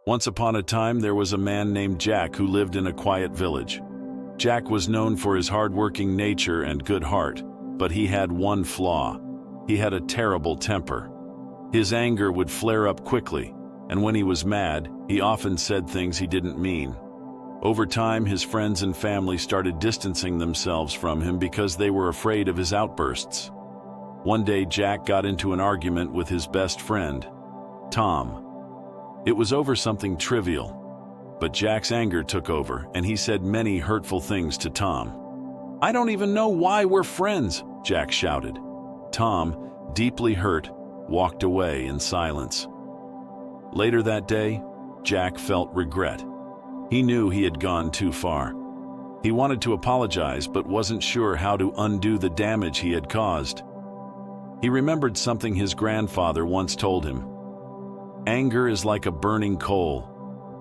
Once upon a time, there was a man named Jack who lived in a quiet village. Jack was known for his hard-working nature and good heart, but he had one flaw. He had a terrible temper. His anger would flare up quickly, and when he was mad, he often said things he didn't mean. Over time, his friends and family started distancing themselves from him because they were afraid of his outbursts. One day, Jack got into an argument with his best friend, Tom. It was over something trivial, but Jack's anger took over, and he said many hurtful things to Tom. "I don't even know why we're friends," Jack shouted. Tom, deeply hurt, walked away in silence. Later that day, Jack felt regret. He knew he had gone too far. He wanted to apologize but wasn't sure how to undo the damage he had caused. He remembered something his grandfather once told him. Anger is like a burning coal.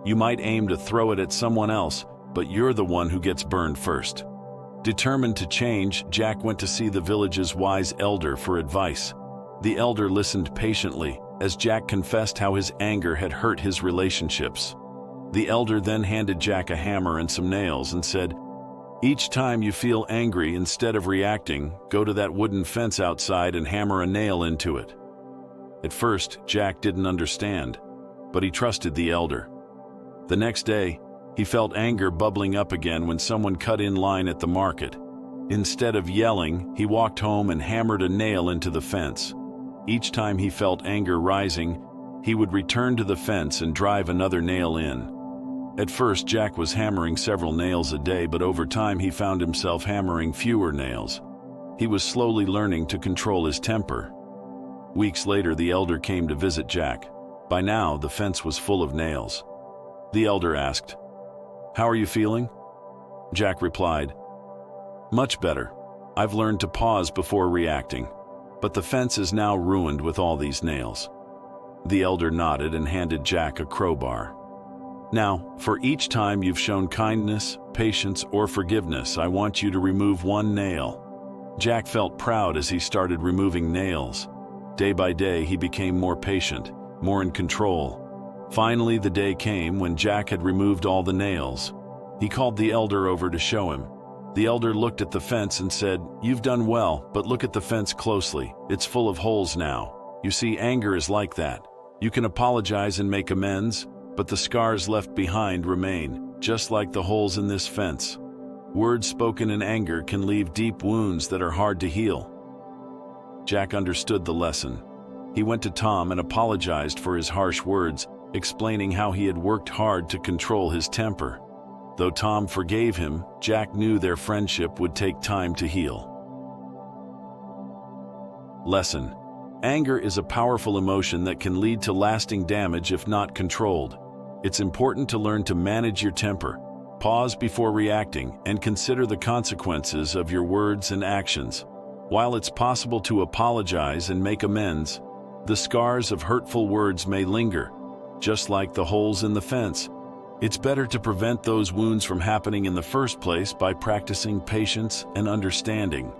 You might aim to throw it at someone else, but you're the one who gets burned first. Determined to change, Jack went to see the village's wise elder for advice. The elder listened patiently as Jack confessed how his anger had hurt his relationships. The elder then handed Jack a hammer and some nails and said, "Each time you feel angry, instead of reacting, go to that wooden fence outside and hammer a nail into it." At first, Jack didn't understand, but he trusted the elder. The next day, he felt anger bubbling up again when someone cut in line at the market. Instead of yelling, he walked home and hammered a nail into the fence. Each time he felt anger rising, he would return to the fence and drive another nail in. At first, Jack was hammering several nails a day, but over time he found himself hammering fewer nails. He was slowly learning to control his temper. Weeks later, the elder came to visit Jack. By now, the fence was full of nails. The elder asked, "How are you feeling?" Jack replied, "Much better. I've learned to pause before reacting, but the fence is now ruined with all these nails." The elder nodded and handed Jack a crowbar. "Now, for each time you've shown kindness, patience, or forgiveness, I want you to remove one nail." Jack felt proud as he started removing nails. Day by day, he became more patient, more in control. Finally, the day came when Jack had removed all the nails. He called the elder over to show him. The elder looked at the fence and said, "You've done well, but look at the fence closely. It's full of holes now. You see, anger is like that. You can apologize and make amends, but the scars left behind remain, just like the holes in this fence. Words spoken in anger can leave deep wounds that are hard to heal." Jack understood the lesson. He went to Tom and apologized for his harsh words, explaining how he had worked hard to control his temper. Though Tom forgave him, Jack knew their friendship would take time to heal. Lesson: anger is a powerful emotion that can lead to lasting damage if not controlled. It's important to learn to manage your temper, pause before reacting, and consider the consequences of your words and actions. While it's possible to apologize and make amends, the scars of hurtful words may linger, just like the holes in the fence. It's better to prevent those wounds from happening in the first place by practicing patience and understanding.